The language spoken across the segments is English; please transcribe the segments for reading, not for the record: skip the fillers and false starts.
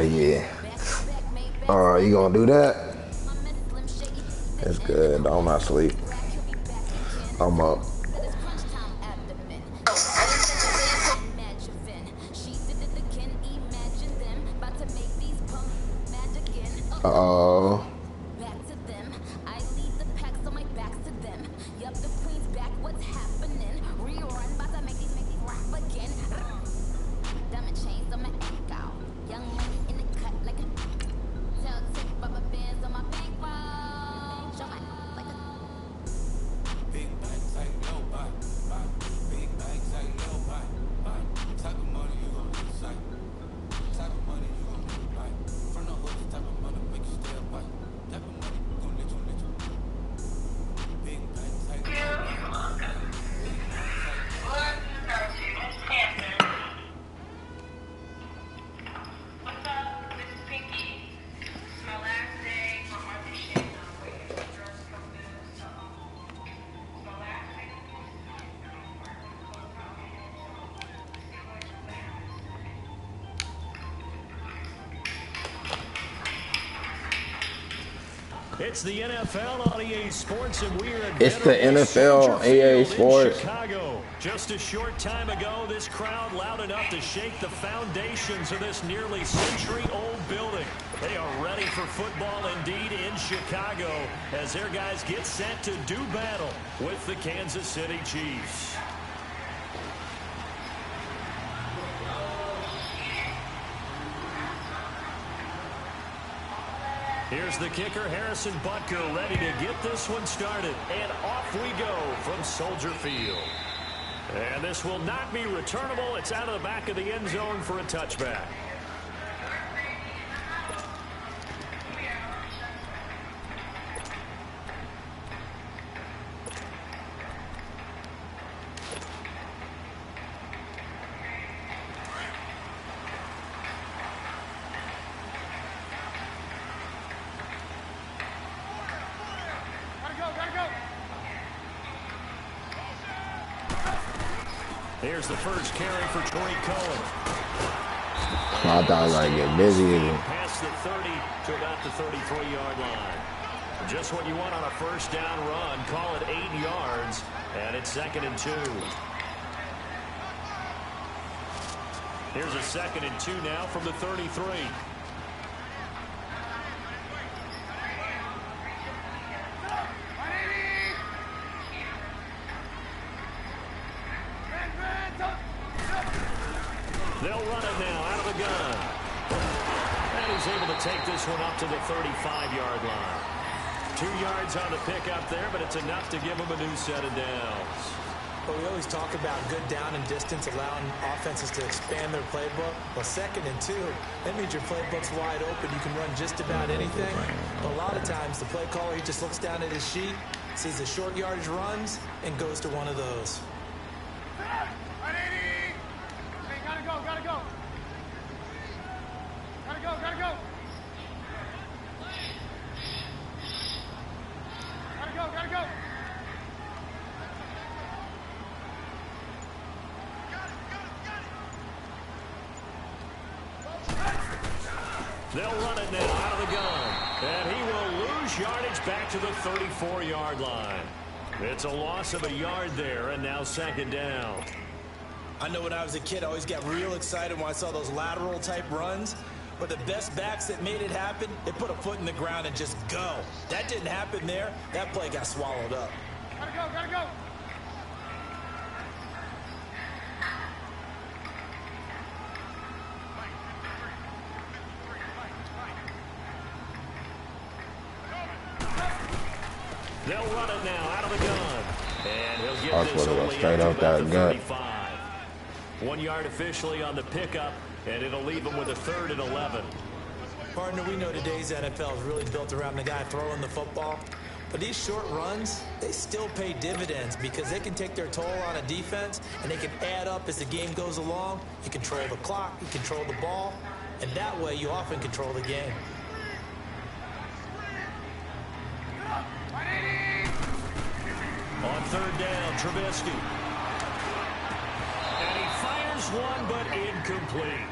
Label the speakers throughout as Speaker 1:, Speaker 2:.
Speaker 1: Yeah. You gonna do that? That's good. I'm not asleep. I'm up. Uh-oh.
Speaker 2: It's the NFL on EA Sports, and we are at
Speaker 1: It's the NFL EA Sports.
Speaker 2: Chicago. Just a short time ago, this crowd loud enough to shake the foundations of this nearly century-old building. They are ready for football indeed in Chicago as their guys get set to do battle with the Kansas City Chiefs. Here's the kicker, Harrison Butker, ready to get this one started. And off we go from Soldier Field. And this will not be returnable. It's out of the back of the end zone for a touchback. Here's the first carry for Tariq Cohen.
Speaker 1: I thought I was going to get busy again.
Speaker 2: Past the 30 to about the 33-yard line. Just what you want on a first down run. Call it 8 yards, and it's 2nd and 2. Here's a 2nd and 2 now from the 33. They'll run it now out of the gun. And he's able to take this one up to the 35-yard line. 2 yards on the pickup there, but it's enough to give him a new set of downs.
Speaker 3: But we always talk about good down and distance, allowing offenses to expand their playbook. Well, 2nd and 2, that means your playbook's wide open. You can run just about anything. But a lot of times, the play caller, he just looks down at his sheet, sees the short yardage runs, and goes to one of those.
Speaker 2: They'll run it now out of the gun. And he will lose yardage back to the 34-yard line. It's a loss of a yard there, and now 2nd down.
Speaker 4: I know when I was a kid, I always got real excited when I saw those lateral-type runs. But the best backs that made it happen, they put a foot in the ground and just go. That didn't happen there. That play got swallowed up.
Speaker 5: Gotta go, gotta go.
Speaker 2: They'll run it now out of the gun. And he'll get this only
Speaker 1: straight
Speaker 2: up
Speaker 1: out
Speaker 2: to about
Speaker 1: that
Speaker 2: the
Speaker 1: gut.
Speaker 2: 35. 1 yard officially on the pickup, and it'll leave him with a 3rd and 11.
Speaker 3: Partner, we know today's NFL is really built around the guy throwing the football. But these short runs, they still pay dividends because they can take their toll on a defense, and they can add up as the game goes along. You control the clock, you control the ball, and that way you often control the game.
Speaker 2: On 3rd down, Trubisky. And he fires one, but incomplete.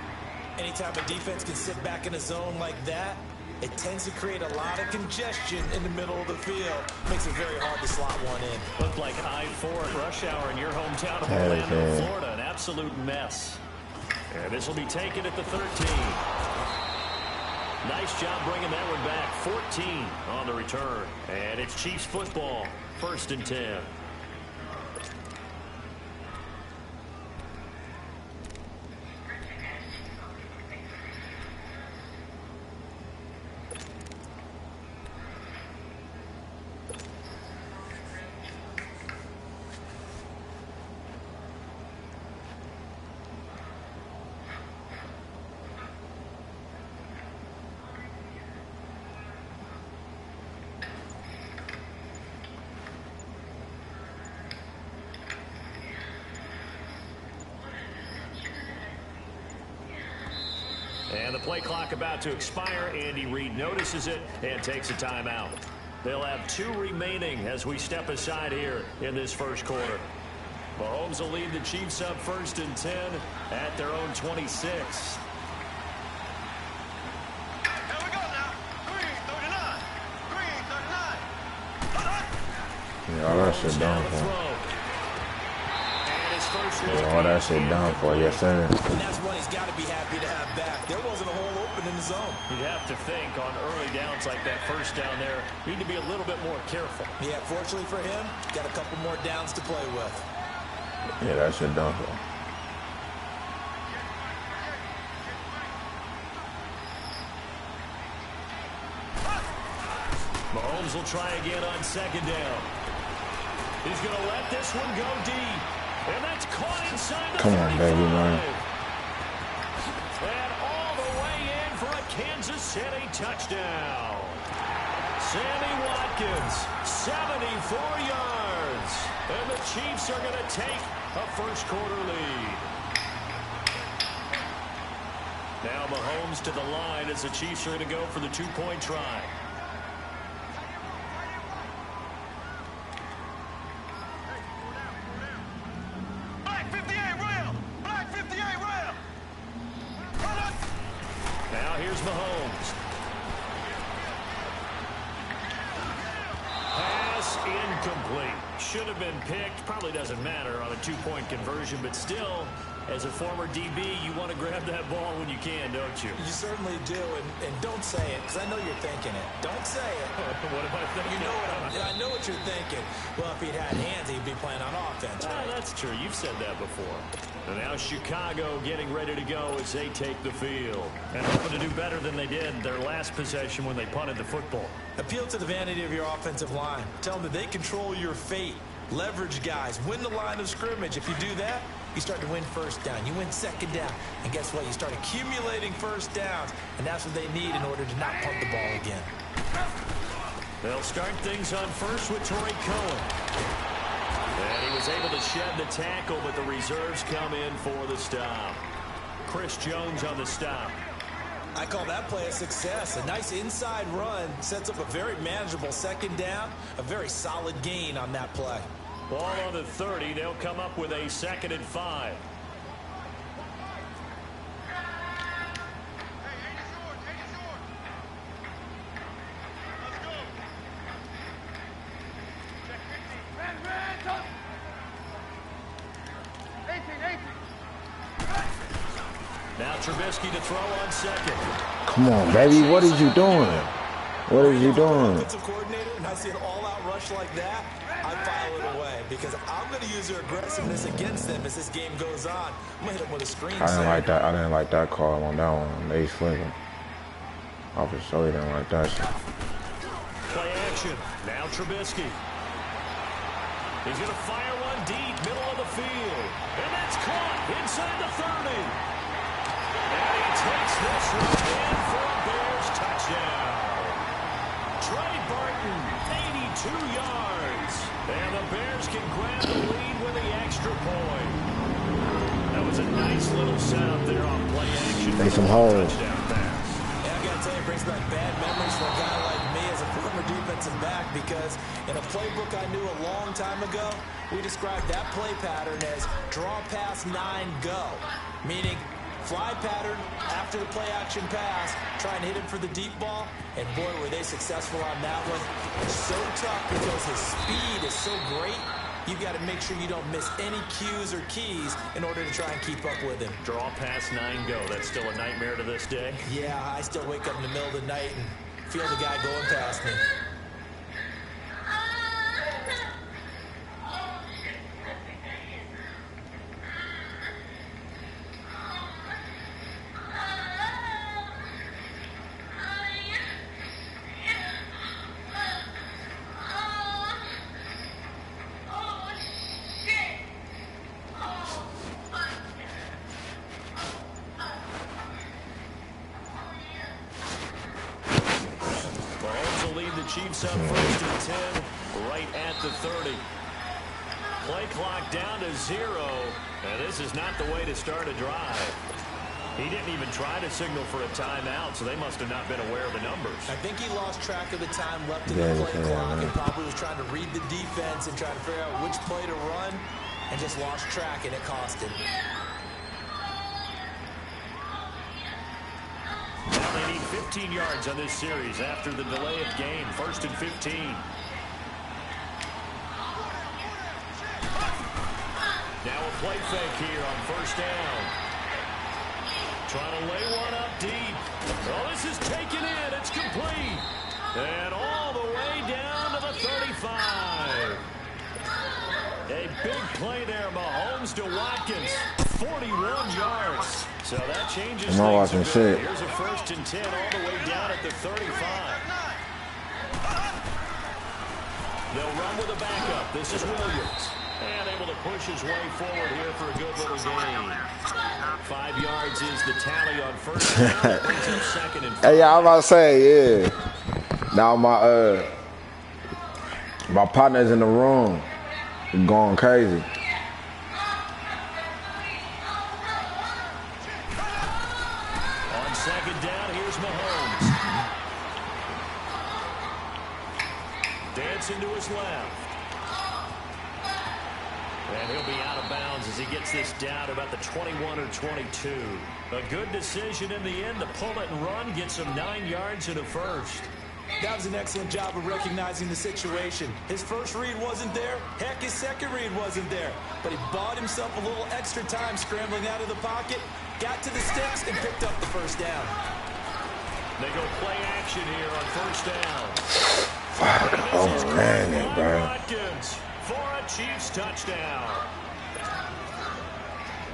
Speaker 3: Anytime a defense can sit back in a zone like that, it tends to create a lot of congestion in the middle of the field. Makes it very hard to slot one in.
Speaker 2: Looked like I-4 at rush hour in your hometown of Orlando, Florida. An absolute mess. And this will be taken at the 13. Nice job bringing that one back. 14 on the return. And it's Chiefs football. 1st and 10. And the play clock about to expire. Andy Reid notices it and takes a timeout. They'll have 2 remaining as we step aside here in this first quarter. Mahomes will lead the Chiefs up 1st and 10 at their own 26.
Speaker 5: Here we go now. Green 39. Green 39.
Speaker 1: Yeah, all that shit done for. Yeah, all that shit done for. Yes, sir.
Speaker 3: And that's one he's got to be happy to have back. There wasn't a hole open in the zone.
Speaker 2: You'd have to think on early downs like that first down there, need to be a little bit more careful.
Speaker 3: Yeah, fortunately for him, got a couple more downs to play with.
Speaker 1: Yeah, that shit done for.
Speaker 2: Mahomes will try again on 2nd down. He's going to let this one go deep. And that's caught inside the 35.
Speaker 1: Come on, baby, man.
Speaker 2: And all the way in for a Kansas City touchdown. Sammy Watkins, 74 yards. And the Chiefs are going to take a first quarter lead. Now Mahomes to the line as the Chiefs are going to go for the 2-point try. Now here's Mahomes. Pass incomplete. Should have been picked. Probably doesn't matter on a 2-point conversion, but still, as a former DB, you want to grab that ball when you can, don't you?
Speaker 3: You certainly do, and don't say it, because I know you're thinking it. Don't say it.
Speaker 2: What am I thinking?
Speaker 3: You know I know what you're thinking. Well, if he'd had hands, he'd be playing on offense. Right?
Speaker 2: That's true. You've said that before. And now Chicago getting ready to go as they take the field. And hoping to do better than they did their last possession when they punted the football.
Speaker 3: Appeal to the vanity of your offensive line. Tell them that they control your fate. Leverage guys. Win the line of scrimmage. If you do that, you start to win first down. You win 2nd down. And guess what? You start accumulating first downs. And that's what they need in order to not punt the ball again.
Speaker 2: They'll start things on first with Torrey Cohen. And he was able to shed the tackle, but the reserves come in for the stop. Chris Jones on the stop.
Speaker 3: I call that play a success. A nice inside run sets up a very manageable 2nd down. A very solid gain on that play.
Speaker 2: Ball on the 30. They'll come up with a 2nd and 5. Now Trubisky to throw on 2nd.
Speaker 1: Come on, baby. What is you doing? What is you doing?
Speaker 3: Offensive coordinator, and I see an all-out rush like that, I file it away because I'm going to use their aggressiveness against them as this game goes on. I'm going to hit them with a screen.
Speaker 1: I didn't like that. I didn't like that call on that one. They flipping. I for sure didn't like that shit.
Speaker 2: Play action. Now Trubisky. He's going to fire one deep, middle of the field. And that's caught inside the 30. And he takes this one in for a Bears touchdown. Trey Burton, 82 yards. And the Bears can grab the lead with the extra point. That was a nice little setup there on play action.
Speaker 1: Take some holes.
Speaker 2: Touchdown pass.
Speaker 3: Yeah, I got to tell you, it brings back bad memories for a guy like me as a former defensive back because in a playbook I knew a long time ago, we described that play pattern as draw pass 9 go, meaning Fly pattern after the play action pass, trying to hit him for the deep ball, and boy, were they successful on that one. So tough because his speed is so great, you've got to make sure you don't miss any cues or keys in order to try and keep up with him.
Speaker 2: Draw past 9 go. That's still a nightmare to this day?
Speaker 3: Yeah, I still wake up in the middle of the night and feel the guy going past me.
Speaker 2: Chiefs up 1st and 10, right at the 30. Play clock down to 0, and this is not the way to start a drive. He didn't even try to signal for a timeout, so they must have not been aware of the numbers.
Speaker 3: I think he lost track of the time left in the play clock and probably was trying to read the defense and trying to figure out which play to run and just lost track, and it cost him.
Speaker 2: Now they need 15 yards on this series after the delay of game. 1st and 15. Now a play fake here on 1st down. Trying to lay one up deep. Oh, this is taken in. It's complete. And all the way down to the 35. A big play there. Mahomes to Watkins. 41 yards. So that changes things a bit. Here's a 1st and 10 all the way down at the 35. They'll run with a backup. This is Williams. And able to push his way forward here for a good little gain. 5 yards is the tally on 1st down. Brings up 2nd and 5.
Speaker 1: Hey, yeah, I'm about to say, yeah. Now my partner's in the room. Going crazy.
Speaker 2: On 2nd down, here's Mahomes. Dancing to his left. And he'll be out of bounds as he gets this down about the 21 or 22. A good decision in the end to pull it and run, get some 9 yards and a 1st.
Speaker 3: That was an excellent job of recognizing the situation. His first read wasn't there. Heck, his second read wasn't there. But he bought himself a little extra time scrambling out of the pocket, got to the sticks, and picked up the 1st down.
Speaker 2: They go play action here on 1st down.
Speaker 1: Oh, man, bro.
Speaker 2: Watkins for a Chiefs touchdown.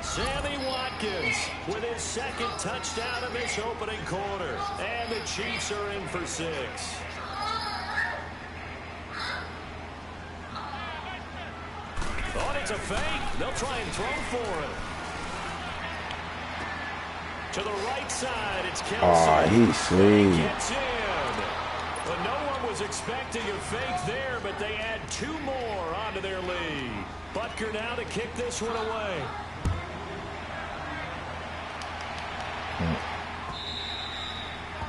Speaker 2: Sammy Watkins with his 2nd touchdown of this opening quarter. And the Chiefs are in for 6. Oh, it's a fake. They'll try and throw for it. To the right side, it's Kelsey.
Speaker 1: Oh, he's sweet.
Speaker 2: Gets in. But no one was expecting a fake there, but they add 2 more onto their lead. Butker now to kick this one away.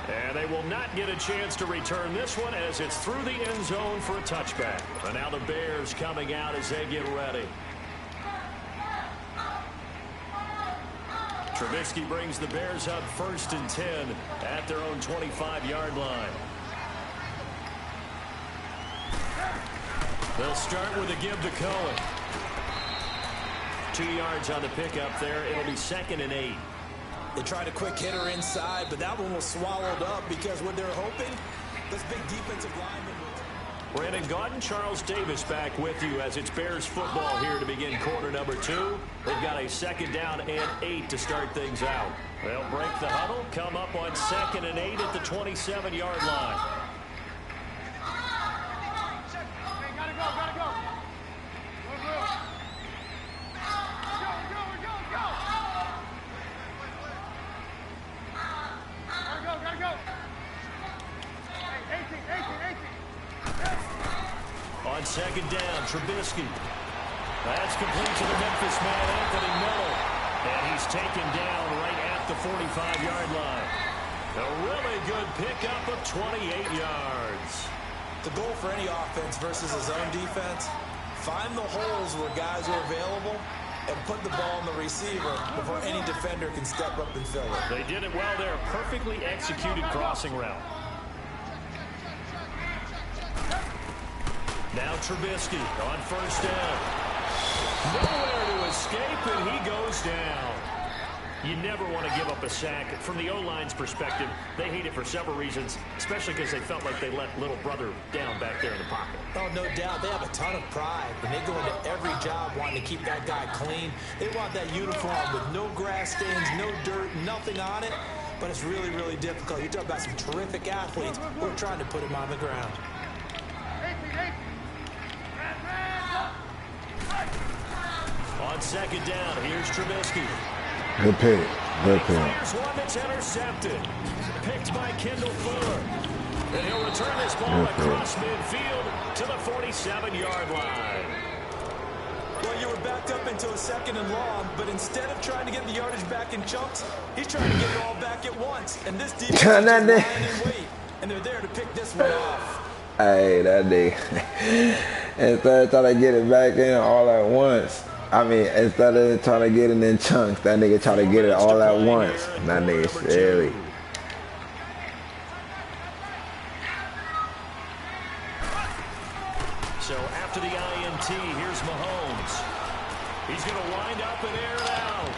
Speaker 2: And they will not get a chance to return this one as it's through the end zone for a touchback. And now the Bears coming out as they get ready. Trubisky brings the Bears up 1st and 10 at their own 25-yard line. They'll start with a give to Cohen. 2 yards on the pickup there. It'll be 2nd and 8.
Speaker 3: They tried a quick hitter inside, but that one was swallowed up because what they're hoping, this big defensive lineman.
Speaker 2: Madden God and Charles Davis back with you as it's Bears football here to begin quarter number 2. They've got a 2nd down and 8 to start things out. They'll break the huddle, come up on 2nd and 8 at the 27-yard line. On 2nd down, Trubisky. That's complete to the Memphis man, Anthony Miller. And he's taken down right at the 45-yard line. A really good pickup of 28 yards.
Speaker 3: The goal for any offense versus a zone defense, find the holes where guys are available and put the ball on the receiver before any defender can step up and fill it.
Speaker 2: They did it well there. Perfectly executed crossing route. Now Trubisky on first down. Nowhere to escape, and he goes down. You never want to give up a sack. From the O-line's perspective, they hate it for several reasons, especially because they felt like they let little brother down back there in the pocket.
Speaker 3: Oh, no doubt. They have a ton of pride, and they go into every job wanting to keep that guy clean. They want that uniform with no grass stains, no dirt, nothing on it. But it's really, really difficult. You talk about some terrific athletes. We're trying to put him on the ground.
Speaker 2: On second down, here's Trubisky.
Speaker 1: Good pick. Good pick.
Speaker 2: Here's one that's intercepted. Picked by Kendall Fuller. And he'll return this ball across midfield to the 47-yard line.
Speaker 3: Well, you were backed up into a second and long, but instead of trying to get the yardage back in chunks, he's trying to get it all back at once. And this defense is just lying in wait, and they're there to pick this one off.
Speaker 1: Hey, that nigga. Instead of trying to get it back in all at once. I mean, instead of trying to get it in chunks, that nigga try to get it all at once. That nigga silly.
Speaker 2: So after the INT, here's Mahomes. He's going to wind up and air it out.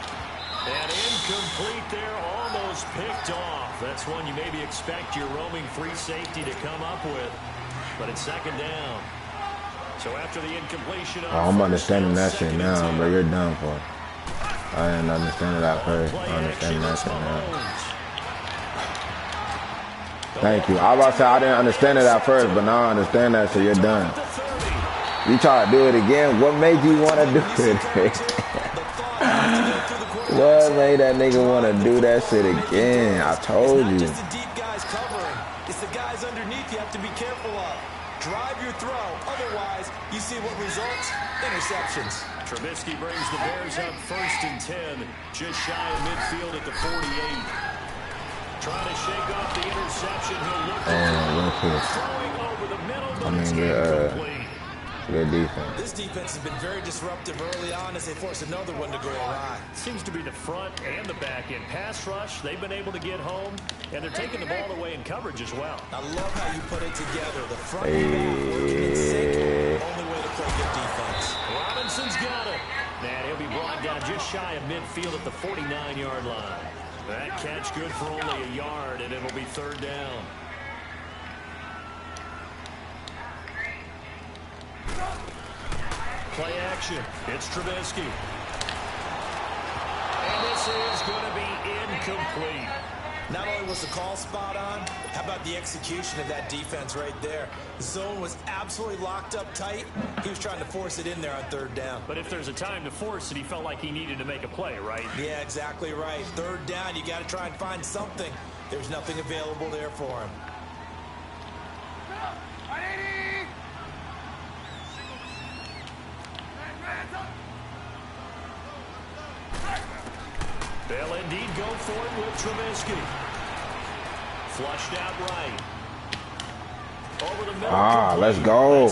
Speaker 2: And incomplete there, almost picked off. That's one you maybe expect your roaming free safety to come up with. But it's second down. So after the incompletion,
Speaker 1: I'm understanding that shit now, but you're done for. I didn't understand that first. I understand that shit now. Thank you. I was about to say I didn't understand it at first, but now I understand that, so you're done. You try to do it again. What made you want to do it? What made that nigga want to do that shit again? I told you.
Speaker 3: It's not just the deep guys covering. It's the guys underneath you have to be careful of. Drive your throw. Otherwise, you see what results? Interceptions.
Speaker 2: Trubisky brings the Bears up 1st and 10, just shy of midfield at the 48. Trying to shake off the interception. He'll look throwing over the middle, but it's incomplete.
Speaker 1: Good defense.
Speaker 3: This defense has been very disruptive early on as they force another one to go awry.
Speaker 2: Seems to be the front and the back end. Pass rush, they've been able to get home, and they're taking the ball away in coverage as well.
Speaker 3: I love how you put it together. The front and back working in sync. Only way to play good defense.
Speaker 2: Robinson's got it. And he'll be brought down just shy of midfield at the 49-yard line. That catch good for only a yard, and it'll be third down. Play action. It's Trubisky. And this is going to be incomplete.
Speaker 3: Not only was the call spot on, how about the execution of that defense right there? The zone was absolutely locked up tight. He was trying to force it in there on third down.
Speaker 2: But if there's a time to force it, he felt like he needed to make a play, right?
Speaker 3: Yeah, exactly right. Third down, you got to try and find something. There's nothing available there for him.
Speaker 2: They'll indeed go for it with Trubisky. Flushed out right. Over the middle.
Speaker 1: Let's go.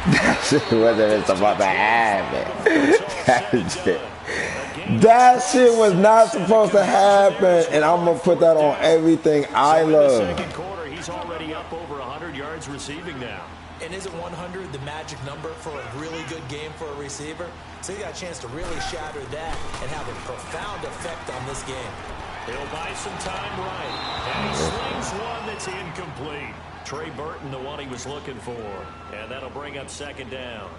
Speaker 1: That shit wasn't supposed to happen. That shit was not supposed to happen, and I'm going to put that on everything I love.
Speaker 2: In the second quarter, he's already up over 100 yards receiving now.
Speaker 3: And isn't 100 the magic number for a really good game for a receiver? So he got a chance to really shatter that and have a profound effect on this game.
Speaker 2: He'll buy some time right. And he slings one that's incomplete. Trey Burton, the one he was looking for. And that'll bring up second down.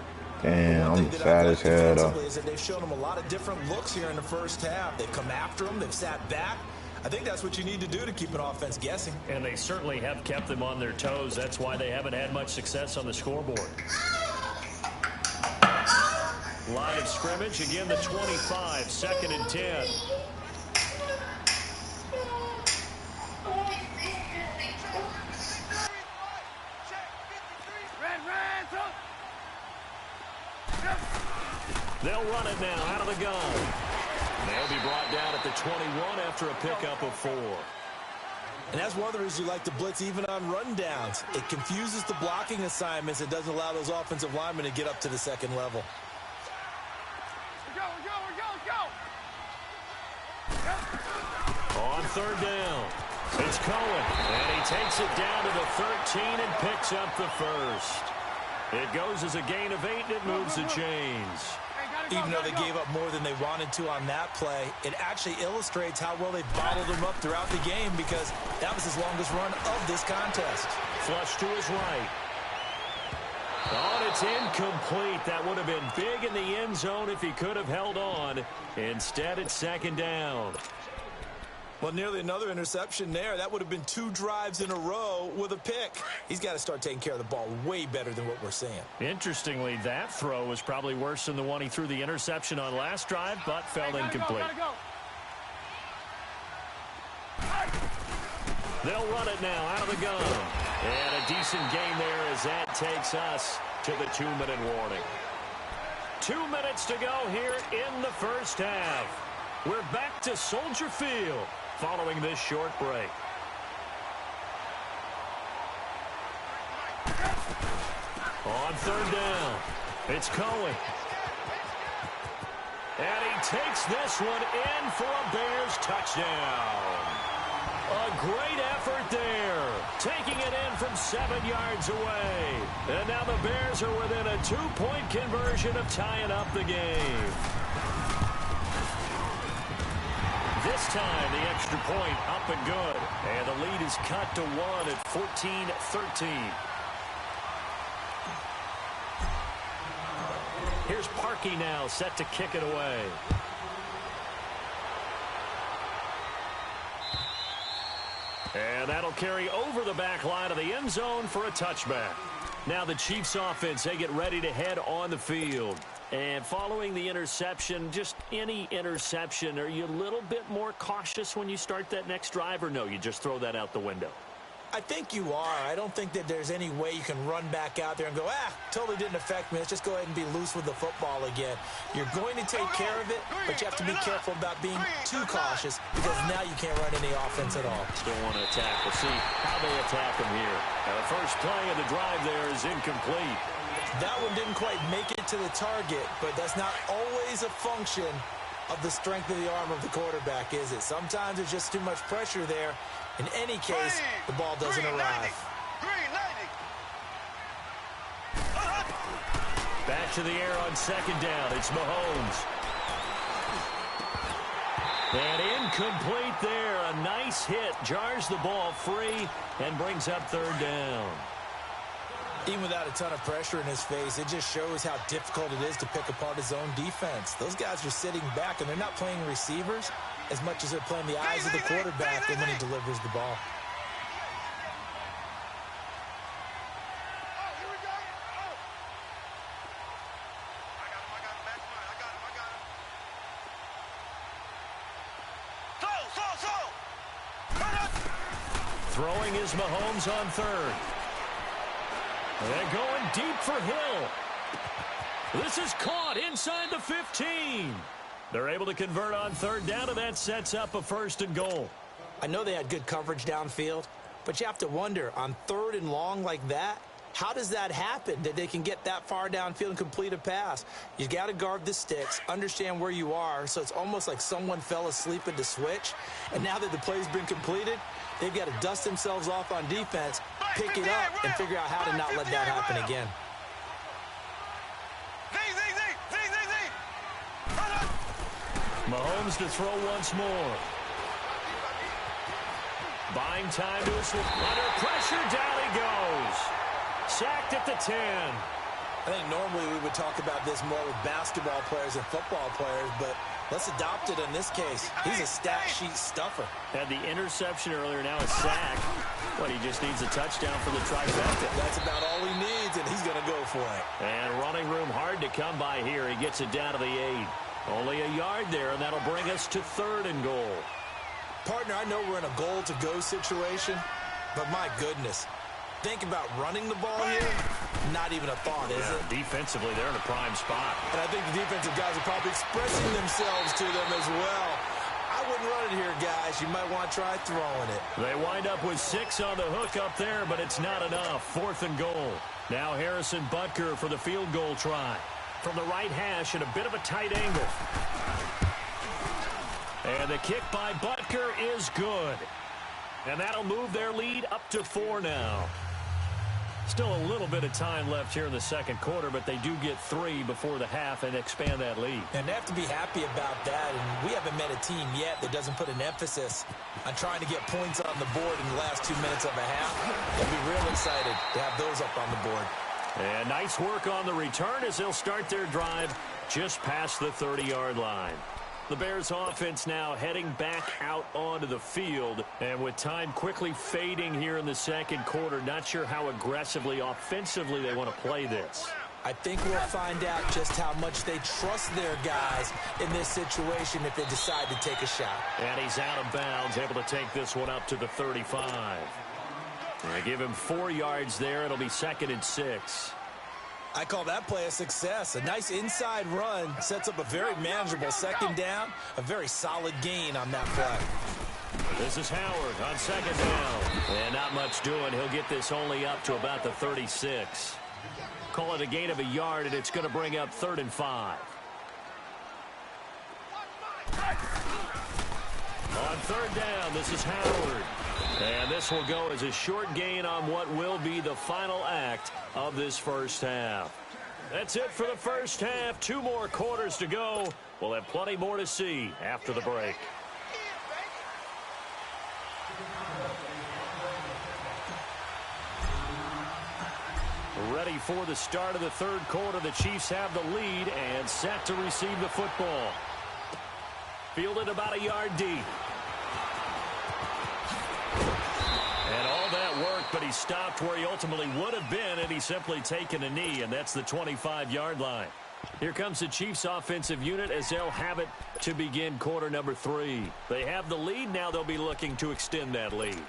Speaker 1: Damn, I'm sad as hell, though.
Speaker 3: Is that they've shown him a lot of different looks here in the first half. They've come after him. They've sat back. I think that's what you need to do to keep an offense guessing.
Speaker 2: And they certainly have kept them on their toes. That's why they haven't had much success on the scoreboard. Line of scrimmage, again the 25, 2nd and 10. They'll run it now out of the gun. They'll be brought down at the 21 after a pickup of 4.
Speaker 3: And that's one of the reasons you like to blitz even on rundowns. It confuses the blocking assignments. It doesn't allow those offensive linemen to get up to the second level.
Speaker 2: On third down, it's Cohen, and he takes it down to the 13 and picks up the first. It goes as a gain of 8, and it moves the chains.
Speaker 3: Even though they gave up more than they wanted to on that play, it actually illustrates how well they bottled him up throughout the game because that was his longest run of this contest.
Speaker 2: Flush to his right. Oh, it's incomplete. That would have been big in the end zone if he could have held on. Instead, it's second down.
Speaker 3: Well, nearly another interception there. That would have been 2 drives in a row with a pick. He's got to start taking care of the ball way better than what we're seeing.
Speaker 2: Interestingly, that throw was probably worse than the one he threw the interception on last drive, but fell incomplete. They'll run it now out of the gun. And a decent game there as that takes us to the 2-minute warning. 2 minutes to go here in the first half. We're back to Soldier Field following this short break. On third down, it's Cohen. And he takes this one in for a Bears touchdown. A great effort there, taking it in from 7 yards away. And now the Bears are within a 2-point conversion of tying up the game. This time, the extra point up and good. And the lead is cut to 1 at 14-13. Here's Parkey now, set to kick it away. And that'll carry over the back line of the end zone for a touchback. Now the Chiefs offense, they get ready to head on the field. And following the interception, just any interception, are you a little bit more cautious when you start that next drive, or no, you just throw that out the window?
Speaker 3: I think you are. I don't think that there's any way you can run back out there and go, totally didn't affect me. Let's just go ahead and be loose with the football again. You're going to take care of it, but you have to be careful about being too cautious because now you can't run any offense at all.
Speaker 2: Still want to attack. We'll see how they attack him here. Now the first play of the drive there is incomplete.
Speaker 3: That one didn't quite make it to the target, but that's not always a function of the strength of the arm of the quarterback, is it? Sometimes there's just too much pressure there. In any case, the ball doesn't arrive.
Speaker 2: Back to the air on second down. It's Mahomes. And incomplete there. A nice hit. Jars the ball free and brings up third down.
Speaker 3: Even without a ton of pressure in his face, it just shows how difficult it is to pick apart his own defense. Those guys are sitting back, and they're not playing receivers as much as they're playing the eyes of the quarterback when he delivers the ball.
Speaker 2: Throwing is Mahomes on third. They're going deep for Hill. This is caught inside the 15. They're able to convert on third down, and that sets up a first and goal.
Speaker 3: I know they had good coverage downfield, but you have to wonder, on third and long like that, how does that happen, that they can get that far downfield and complete a pass? You got to guard the sticks, understand where you are, so it's almost like someone fell asleep at the switch, and now that the play's been completed, they've got to dust themselves off on defense, pick it up, and figure out how to not let that happen again.
Speaker 2: Mahomes to throw once more. Buying time to his under pressure, down he goes. Sacked at the 10.
Speaker 3: I think normally we would talk about this more with basketball players and football players, but let's adopt it in this case. He's a stat sheet stuffer.
Speaker 2: Had the interception earlier, now a sack. But he just needs a touchdown for the trifecta.
Speaker 3: That's about all he needs, and he's going to go for it.
Speaker 2: And running room hard to come by here. He gets it down to the 8. Only a yard there, and that'll bring us to third and goal.
Speaker 3: Partner, I know we're in a goal-to-go situation, but my goodness. Think about running the ball here. Not even a thought, is it?
Speaker 2: Defensively, they're in a prime spot.
Speaker 3: And I think the defensive guys are probably expressing themselves to them as well. I wouldn't run it here, guys. You might want to try throwing it.
Speaker 2: They wind up with 6 on the hook up there, but it's not enough. Fourth and goal. Now Harrison Butker for the field goal try. from the right hash at a bit of a tight angle. And the kick by Butker is good. And that'll move their lead up to 4 now. Still a little bit of time left here in the second quarter, but they do get 3 before the half and expand that lead.
Speaker 3: And they have to be happy about that. And we haven't met a team yet that doesn't put an emphasis on trying to get points on the board in the last 2 minutes of a half. They'll be real excited to have those up on the board.
Speaker 2: And nice work on the return as they'll start their drive just past the 30-yard line. The Bears offense now heading back out onto the field. And with time quickly fading here in the second quarter, not sure how aggressively, offensively they want to play this.
Speaker 3: I think we'll find out just how much they trust their guys in this situation if they decide to take a shot.
Speaker 2: And he's out of bounds, able to take this one up to the 35. They give him 4 yards there. It'll be 2nd and 6.
Speaker 3: I call that play a success. A nice inside run sets up a very manageable second down. A very solid gain on that play.
Speaker 2: This is Howard on 2nd down. And not much doing. He'll get this only up to about the 36. Call it a gain of a yard, and it's going to bring up 3rd and 5. On 3rd down, this is Howard. And this will go as a short gain on what will be the final act of this first half. That's it for the first half. 2 more quarters to go. We'll have plenty more to see after the break. Ready for the start of the third quarter. The Chiefs have the lead and set to receive the football. Fielded about a yard deep. And all that work, but he stopped where he ultimately would have been, and he's simply taken a knee, and that's the 25-yard line. Here comes the Chiefs offensive unit as they'll have it to begin quarter number 3. They have the lead. Now they'll be looking to extend that lead.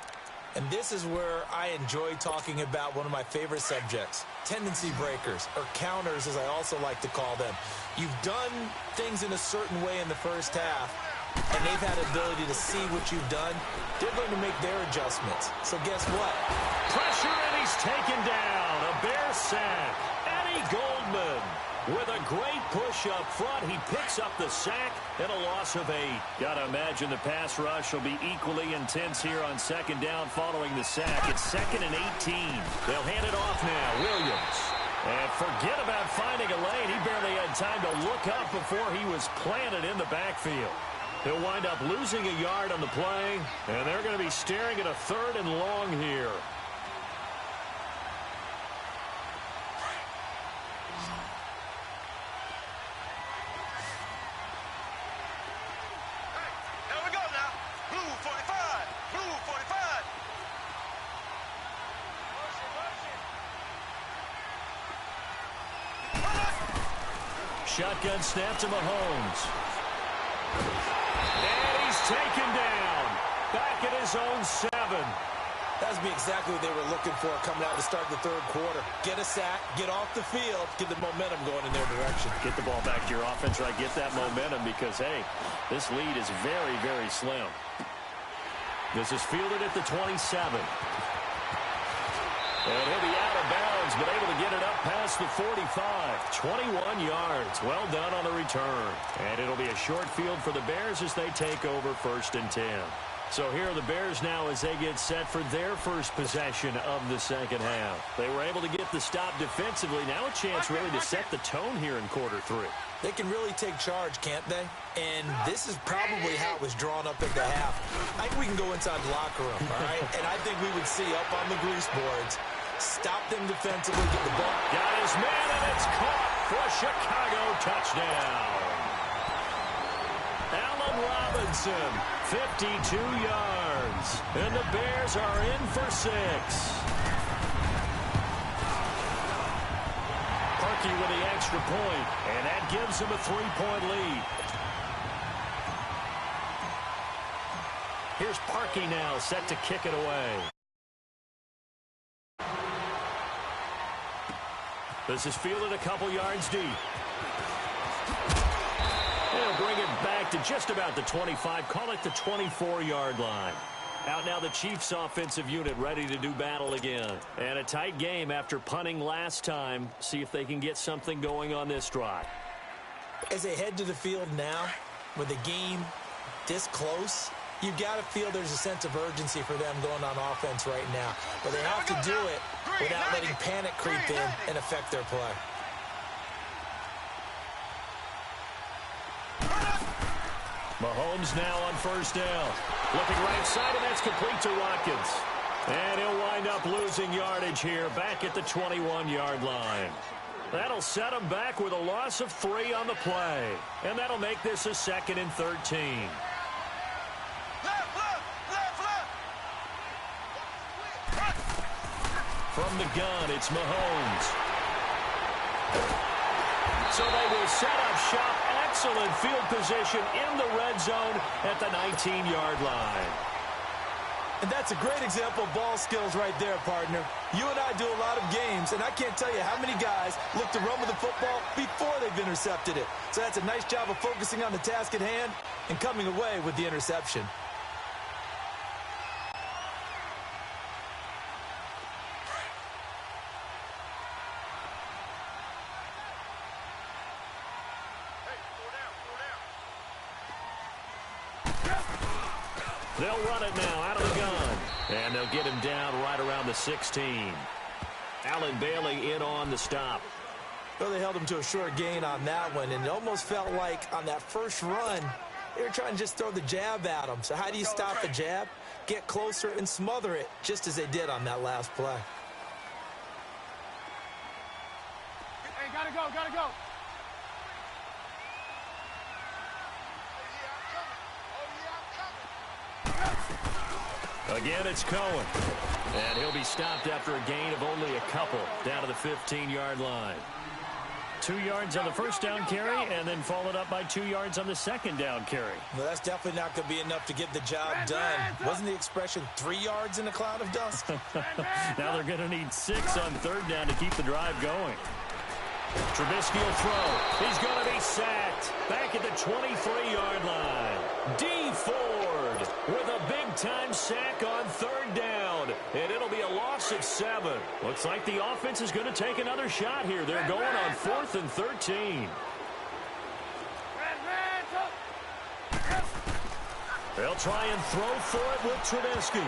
Speaker 3: And this is where I enjoy talking about one of my favorite subjects, tendency breakers, or counters as I also like to call them. You've done things in a certain way in the first half, and they've had the ability to see what you've done. They're going to make their adjustments. So guess what?
Speaker 2: Pressure, and he's taken down. A Bear sack. Eddie Goldman with a great push up front. He picks up the sack and a loss of 8. Got to imagine the pass rush will be equally intense here on 2nd down following the sack. It's 2nd and 18. They'll hand it off now. Williams. And forget about finding a lane. He barely had time to look up before he was planted in the backfield. He'll wind up losing a yard on the play, and they're going to be staring at a 3rd and long here.
Speaker 5: Here we go now. Blue 45. Blue 45.
Speaker 2: Shotgun snap to Mahomes. And he's taken down. Back at his own 7.
Speaker 3: That would be exactly what they were looking for coming out to start the third quarter. Get a sack, get off the field, get the momentum going in their direction.
Speaker 2: Get the ball back to your offense, right? Get that momentum because, hey, this lead is very, very slim. This is fielded at the 27. And he'll be out of bounds, but able to get it up past the 45. 21 yards. Well done on the return. And it'll be a short field for the Bears as they take over 1st and 10. So here are the Bears now as they get set for their first possession of the second half. They were able to get the stop defensively. Now a chance really to set the tone here in quarter 3.
Speaker 3: They can really take charge, can't they? And this is probably how it was drawn up at the half. I think we can go inside the locker room, all right? And I think we would see up on the grease boards, stop them defensively, get the ball.
Speaker 2: Got his man, and it's caught for a Chicago touchdown. Allen Robinson, 52 yards. And the Bears are in for 6. Parkey with the extra point, and that gives him a 3-point lead. Here's Parkey now set to kick it away. This is fielded a couple yards deep. They'll bring it back to just about the 25. Call it the 24-yard line. Out now the Chiefs offensive unit ready to do battle again. And a tight game after punting last time. See if they can get something going on this drive.
Speaker 3: As they head to the field now, with the game this close, you've got to feel there's a sense of urgency for them going on offense right now. But they have to do it without letting panic creep in and affect their play.
Speaker 2: Mahomes now on first down. Looking right side, and that's complete to Watkins. And he'll wind up losing yardage here back at the 21-yard line. That'll set him back with a loss of 3 on the play. And that'll make this a 2nd and 13. From the gun, it's Mahomes. So they will set up shop. Excellent field position in the red zone at the 19-yard line.
Speaker 3: And that's a great example of ball skills right there, partner. You and I do a lot of games, and I can't tell you how many guys look to run with the football before they've intercepted it. So that's a nice job of focusing on the task at hand and coming away with the interception.
Speaker 2: They'll run it now out of the gun. And they'll get him down right around the 16. Allen Bailey in on the stop.
Speaker 3: Well, they held him to a short gain on that one, and it almost felt like on that first run, they were trying to just throw the jab at him. So how do you stop a jab? Get closer and smother it, just as they did on that last play.
Speaker 5: Hey, gotta go, gotta go.
Speaker 2: Again, it's Cohen. And he'll be stopped after a gain of only a couple down to the 15-yard line. 2 yards on the first down carry, and then followed up by 2 yards on the second down carry.
Speaker 3: Well, that's definitely not going to be enough to get the job done. Wasn't the expression 3 yards in a cloud of dust?
Speaker 2: Now they're going to need 6 on third down to keep the drive going. Trubisky will throw. He's going to be sacked back at the 23-yard line. D. Ford with a big-time sack on third down. And it'll be a loss of 7. Looks like the offense is going to take another shot here. They're going on 4th and 13. They'll try and throw for it with Trubisky.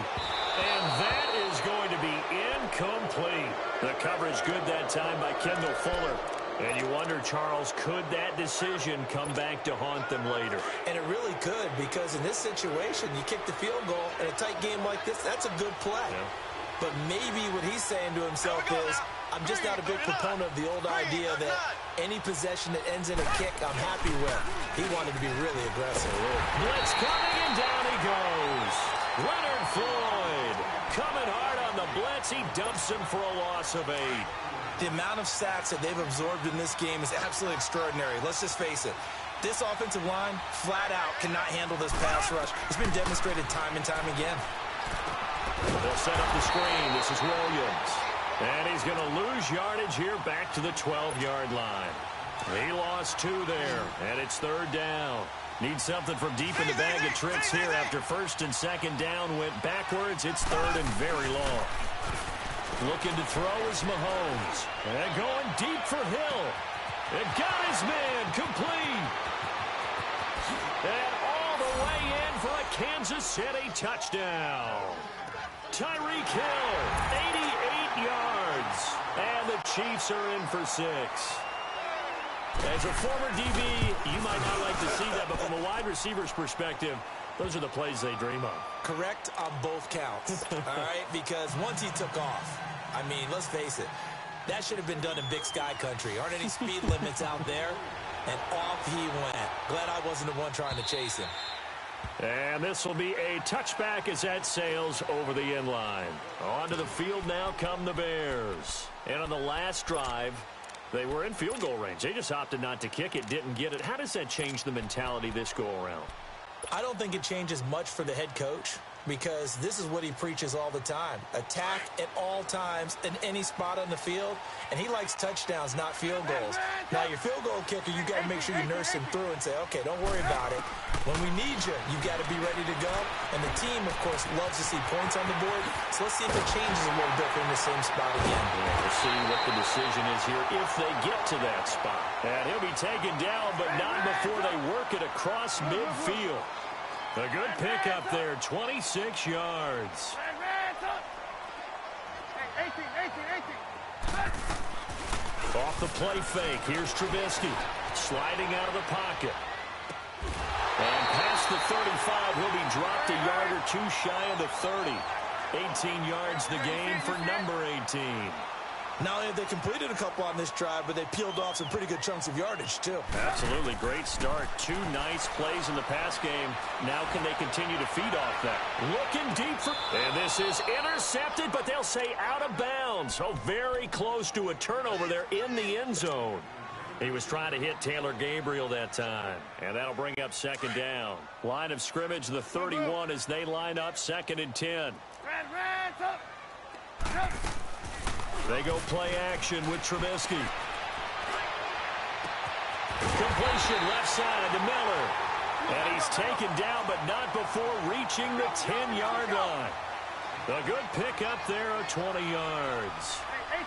Speaker 2: And that is going to be incomplete. The coverage good that time by Kendall Fuller. And you wonder, Charles, could that decision come back to haunt them later?
Speaker 3: And it really could, because in this situation, you kick the field goal in a tight game like this, that's a good play. Yeah. But maybe what he's saying to himself is, I'm just not a big proponent of the old idea that any possession that ends in a kick I'm happy with. He wanted to be really aggressive.
Speaker 2: Blitz coming, and down he goes. Leonard Floyd coming hard on the blitz. He dumps him for a loss of 8.
Speaker 4: The amount of sacks that they've absorbed in this game is absolutely extraordinary. Let's just face it. This offensive line, flat out, cannot handle this pass rush. It's been demonstrated time and time again.
Speaker 2: They'll set up the screen. This is Williams. And he's going to lose yardage here back to the 12-yard line. He lost 2 there, and it's third down. Need something from deep in the bag of tricks here after first and second down went backwards. It's third and very long. Looking to throw is Mahomes. And going deep for Hill. And got his man complete. And all the way in for a Kansas City touchdown. Tyreek Hill, 88 yards. And the Chiefs are in for 6. As a former DB, you might not like to see that, but from a wide receiver's perspective, those are the plays they dream of.
Speaker 3: Correct on both counts, all right? Because once he took off, I mean, let's face it, that should have been done in Big Sky country. Aren't any speed limits out there? And off he went. Glad I wasn't the one trying to chase him.
Speaker 2: And this will be a touchback as that sails over the end line. Onto the field now come the Bears. And on the last drive, they were in field goal range. They just opted not to kick it, didn't get it. How does that change the mentality this go-around?
Speaker 3: I don't think it changes much for the head coach. because this is what he preaches all the time. Attack at all times in any spot on the field, and he likes touchdowns, not field goals. Now, your field goal kicker, you got to make sure you nurse him through and say, okay, don't worry about it. When we need you, you got to be ready to go. And the team, of course, loves to see points on the board. So let's see if it changes a little bit in the same spot again.
Speaker 2: Yeah, we'll see what the decision is here if they get to that spot. And he'll be taken down, but not before they work it across midfield. A good pickup there, 26 yards. Off the play fake, here's Trubisky. Sliding out of the pocket. And past the 35, he'll be dropped a yard or two shy of the 30. 18 yards the gain for number 18.
Speaker 3: Not only have they completed a couple on this drive, but they peeled off some pretty good chunks of yardage, too.
Speaker 2: Absolutely. Great start. Two nice plays in the pass game. Now can they continue to feed off that? Looking deep for... And this is intercepted, but they'll say out of bounds. So very close to a turnover there in the end zone. He was trying to hit Taylor Gabriel that time. And that'll bring up second down. Line of scrimmage, the 31 as they line up second and 10. They go play action with Trubisky. Completion left side to Miller. And he's taken down, but not before reaching the 10-yard line. A good pickup there of 20 yards.
Speaker 5: 18.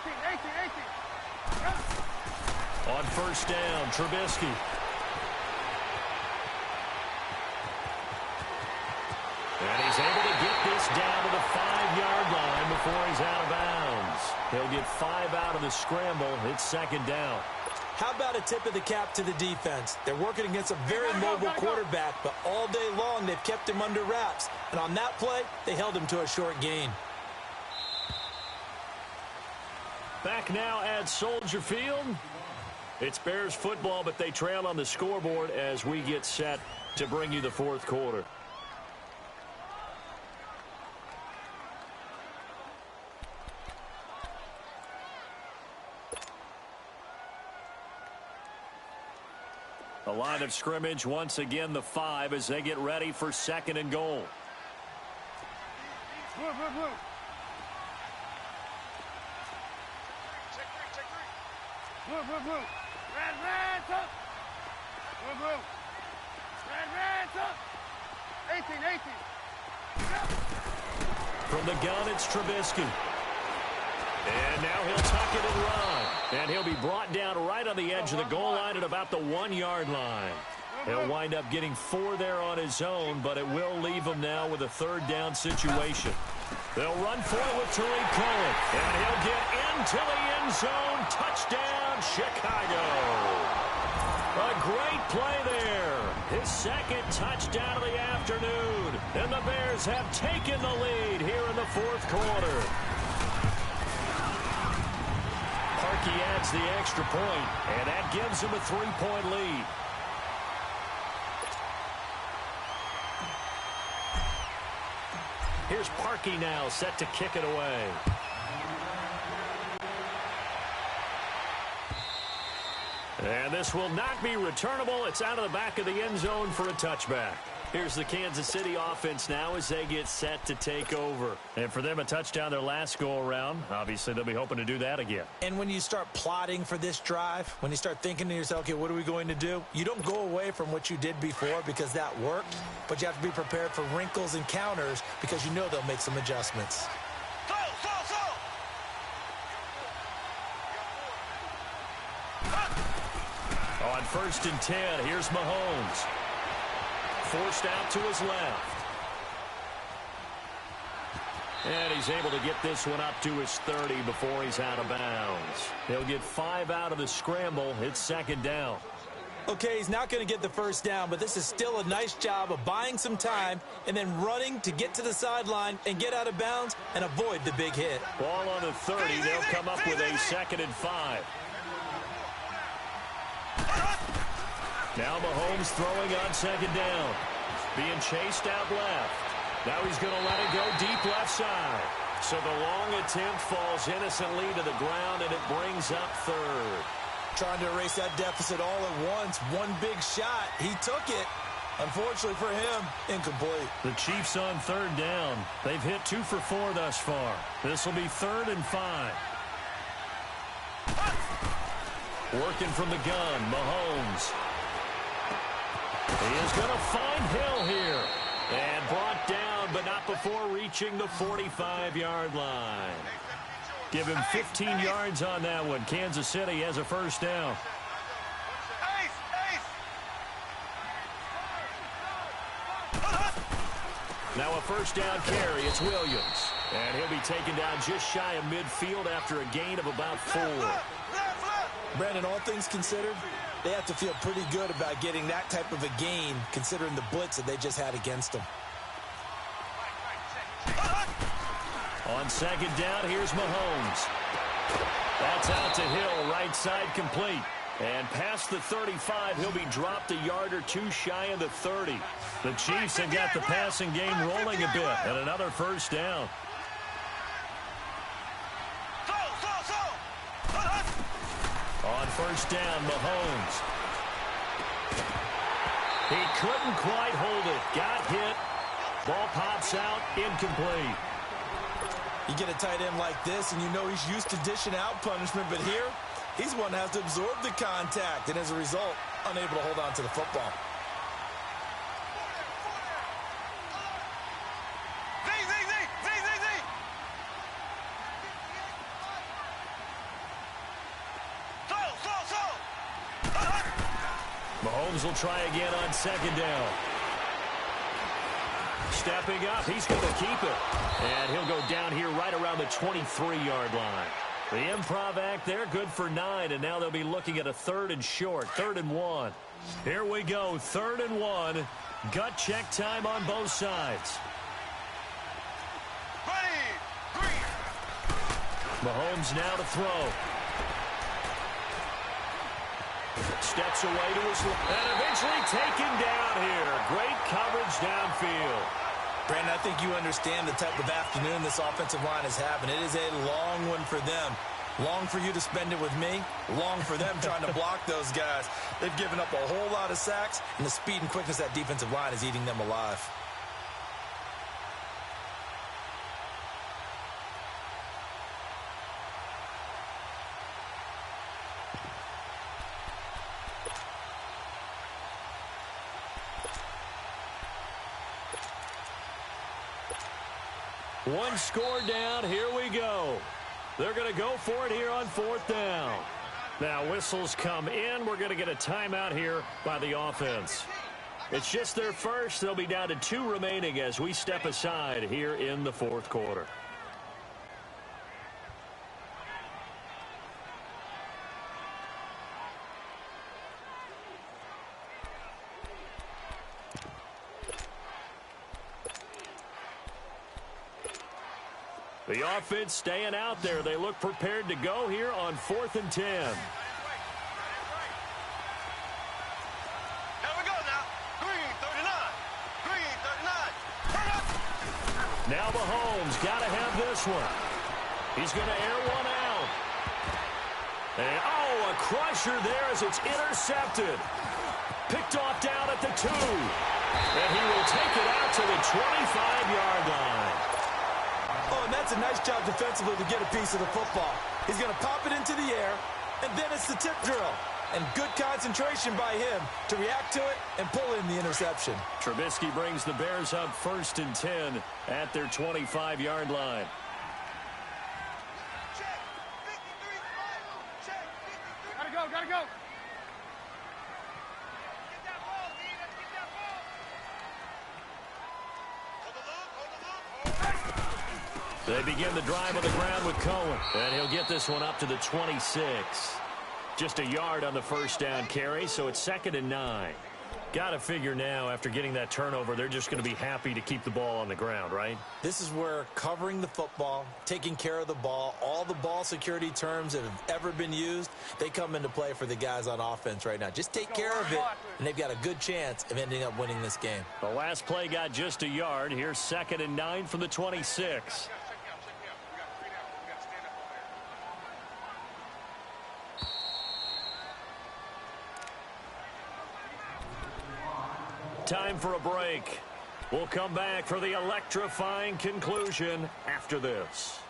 Speaker 2: On first down, Trubisky. And he's able to get this down to the 5-yard line before he's out of bounds. He'll get 5 out of the scramble. It's second down.
Speaker 3: How about a tip of the cap to the defense? They're working against a very mobile quarterback, but all day long they've kept him under wraps. And on that play, they held him to a short gain.
Speaker 2: Back now at Soldier Field. It's Bears football, but they trail on the scoreboard as we get set to bring you the fourth quarter. The line of scrimmage, once again, the 5 as they get ready for second and goal.
Speaker 5: Blue. Take three. Blue. Red, up. Blue. Red, up. 18.
Speaker 2: From the gun, it's Trubisky. And now he'll tuck it and run. And he'll be brought down right on the edge of the goal line at about the 1-yard line. He'll wind up getting 4 there on his own, but it will leave him now with a third down situation. They'll run for it with Tariq Cohen. And he'll get into the end zone. Touchdown, Chicago. A great play there. His second touchdown of the afternoon. And the Bears have taken the lead here in the fourth quarter. Parkey adds the extra point, and that gives him a 3-point lead. Here's Parkey now set to kick it away. And this will not be returnable. It's out of the back of the end zone for a touchback. Here's the Kansas City offense now as they get set to take over. And for them, a touchdown their last go-around. Obviously, they'll be hoping to do that again.
Speaker 3: And when you start plotting for this drive, when you start thinking to yourself, okay, what are we going to do? You don't go away from what you did before because that worked, but you have to be prepared for wrinkles and counters because you know they'll make some adjustments.
Speaker 2: On first and 10, here's Mahomes. Forced out to his left. And he's able to get this one up to his 30 before he's out of bounds. He'll get 5 out of the scramble. It's second down.
Speaker 3: Okay, he's not going to get the first down, but this is still a nice job of buying some time and then running to get to the sideline and get out of bounds and avoid the big hit.
Speaker 2: Ball on the 30. They'll come up with a second and 5. Now Mahomes throwing on second down. Being chased out left. Now he's going to let it go deep left side. So the long attempt falls innocently to the ground, and it brings up third.
Speaker 3: Trying to erase that deficit all at once. One big shot. He took it.
Speaker 4: Unfortunately for him, incomplete.
Speaker 2: The Chiefs on third down. They've hit 2 for 4 thus far. This will be 3rd and 5. Working from the gun, Mahomes. He is going to find Hill here. And brought down, but not before reaching the 45-yard line. Give him 15 yards on that one. Kansas City has a first down. Now a first down carry. It's Williams. And he'll be taken down just shy of midfield after a gain of about 4.
Speaker 3: Brandon, all things considered, they have to feel pretty good about getting that type of a gain, considering the blitz that they just had against them.
Speaker 2: On second down, here's Mahomes. That's out to Hill, right side complete. And past the 35, he'll be dropped a yard or 2 shy of the 30. The Chiefs have got the passing game rolling a bit, and another first down. On first down, Mahomes. He couldn't quite hold it. Got hit. Ball pops out, incomplete.
Speaker 3: You get a tight end like this, and you know he's used to dishing out punishment, but here, he's one that has to absorb the contact, and as a result, unable to hold on to the football.
Speaker 2: Mahomes will try again on second down. Stepping up, he's going to keep it. And he'll go down here right around the 23-yard line. The improv act there, good for 9, and now they'll be looking at a 3rd and short, 3rd and 1. Here we go, 3rd and 1. Gut check time on both sides. Mahomes now to throw. Steps away to his left, and eventually taken down here. Great coverage downfield.
Speaker 3: Brandon, I think you understand the type of afternoon this offensive line is having. It is a long one for them. Long for you to spend it with me. Long for them trying to block those guys. They've given up a whole lot of sacks, and the speed and quickness of that defensive line is eating them alive.
Speaker 2: One score down. Here we go. They're going to go for it here on 4th down. Now whistles come in. We're going to get a timeout here by the offense. It's just their first. They'll be down to 2 remaining as we step aside here in the 4th quarter. The offense staying out there. They look prepared to go here on 4th and 10.
Speaker 5: Here we go now. Green 39. Green 39.
Speaker 2: Now Mahomes got to have this one. He's going to air one out. And, a crusher there as it's intercepted. Picked off down at the 2. And he will take it out to the 25-yard line.
Speaker 3: Oh, and that's a nice job defensively to get a piece of the football. He's going to pop it into the air, and then it's the tip drill. And good concentration by him to react to it and pull in the interception.
Speaker 2: Trubisky brings the Bears up 1st and 10 at their 25-yard line.
Speaker 5: Check. 53. Check. 53. Gotta go. Get that ball, D. Let's get that ball. Hold the loop.
Speaker 2: They begin the drive on the ground with Cohen. And he'll get this one up to the 26. Just a yard on the first down carry, so it's 2nd and 9. Got to figure now, after getting that turnover, they're just going to be happy to keep the ball on the ground, right?
Speaker 3: This is where covering the football, taking care of the ball, all the ball security terms that have ever been used, they come into play for the guys on offense right now. Just take care of it, and they've got a good chance of ending up winning this game.
Speaker 2: The last play got just a yard. Here's 2nd and 9 from the 26. time for a break. We'll come back for the electrifying conclusion after this.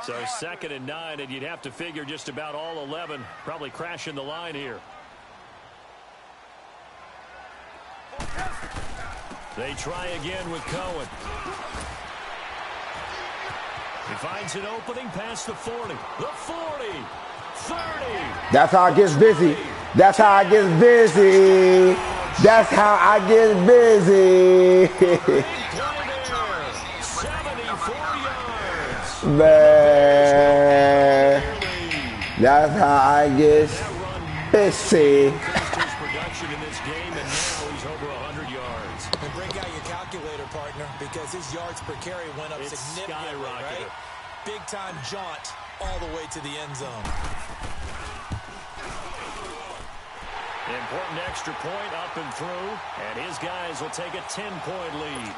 Speaker 2: So 2nd and 9, and you'd have to figure just about all 11 probably crashing the line here. They try again with Cohen. He finds an opening past the 40. The 40. 30.
Speaker 1: That's how I get busy. That's how I get busy. That's how I get busy.
Speaker 2: 74 yards.
Speaker 1: Man, that's how I get busy.
Speaker 2: Production in this game, and now he's over 100 yards.
Speaker 3: And break out your calculator, partner, because his yards per carry went up significantly, right? Big-time jaunt all the way to the end zone.
Speaker 2: Important extra point up and through, and his guys will take a 10-point lead.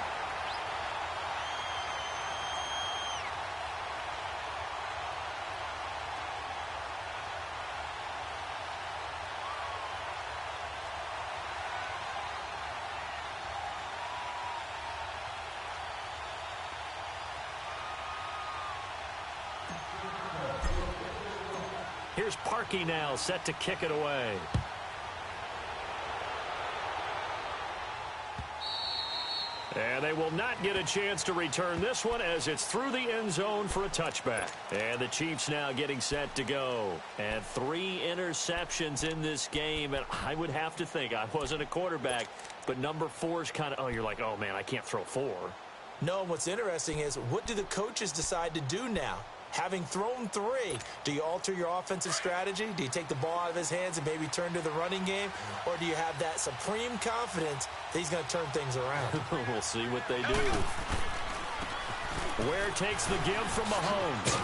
Speaker 2: Here's Parkey now, set to kick it away. And they will not get a chance to return this one as it's through the end zone for a touchback. And the Chiefs now getting set to go. And 3 interceptions in this game. And I would have to think, I wasn't a quarterback, but number 4 is kind of, oh, you're like, oh, man, I can't throw 4.
Speaker 3: No, what's interesting is what do the coaches decide to do now? Having thrown 3, do you alter your offensive strategy? Do you take the ball out of his hands and maybe turn to the running game? Or do you have that supreme confidence that he's going to turn things around?
Speaker 2: We'll see what they do. Ware takes the give from Mahomes.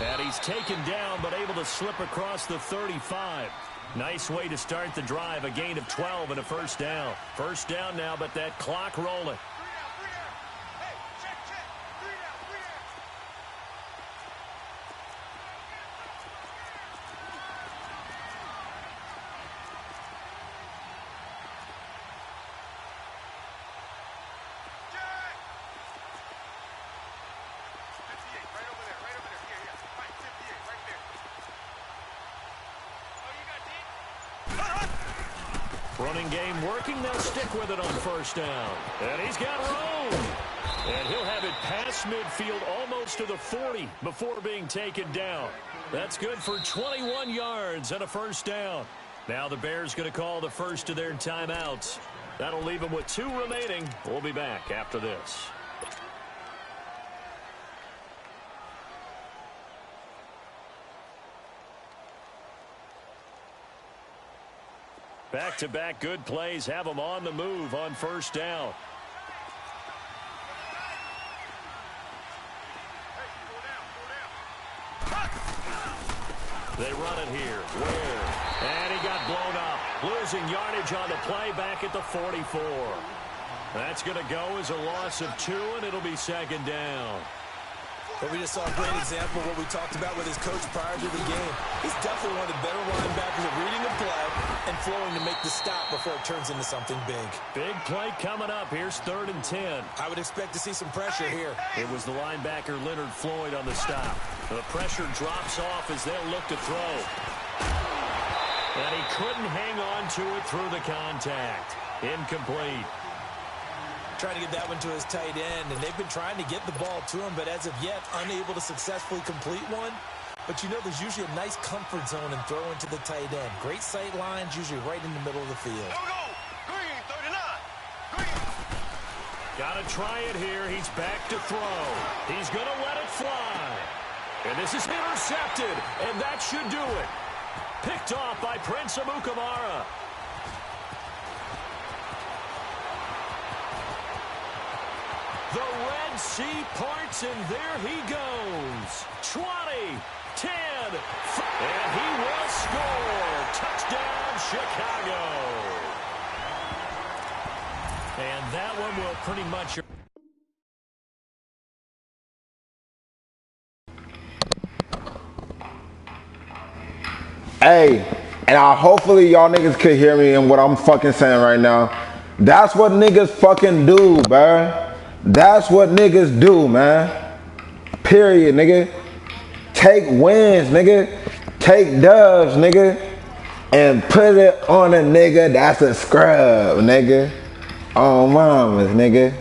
Speaker 2: And he's taken down but able to slip across the 35. Nice way to start the drive. A gain of 12 and a first down. First down now, but that clock rolling. Running game working. They'll stick with it on first down. And he's got room. And he'll have it past midfield almost to the 40 before being taken down. That's good for 21 yards and a first down. Now the Bears going to call the first of their timeouts. That'll leave them with 2 remaining. We'll be back after this. Back-to-back good plays have them on the move on first down. They run it here. Ware. And he got blown up. Losing yardage on the play back at the 44. That's going to go as a loss of 2, and it'll be second down.
Speaker 3: But we just saw a great example of what we talked about with his coach prior to the game. He's definitely one of the better linebackers at reading the play and flowing to make the stop before it turns into something big.
Speaker 2: Big play coming up. Here's 3rd and 10.
Speaker 3: I would expect to see some pressure here.
Speaker 2: It was the linebacker Leonard Floyd on the stop. The pressure drops off as they'll look to throw. And he couldn't hang on to it through the contact. Incomplete.
Speaker 3: Trying to get that one to his tight end, and they've been trying to get the ball to him, but as of yet, unable to successfully complete one. But you know there's usually a nice comfort zone in throwing to the tight end. Great sight lines, usually right in the middle of the field.
Speaker 5: Here we go. Green, 39. Green.
Speaker 2: Gotta try it here. He's back to throw. He's gonna let it fly. And this is intercepted, and that should do it. Picked off by Prince Amukamara. The Red Sea parts, and there he goes. 20, 10, and he will score. Touchdown, Chicago. And that one will pretty much...
Speaker 1: Hey, And hopefully y'all niggas could hear me in what I'm fucking saying right now. That's what niggas fucking do, bruh. That's what niggas do, man. Period, nigga. Take wins, nigga. Take dubs, nigga. And put it on a nigga that's a scrub, nigga. On mamas, nigga.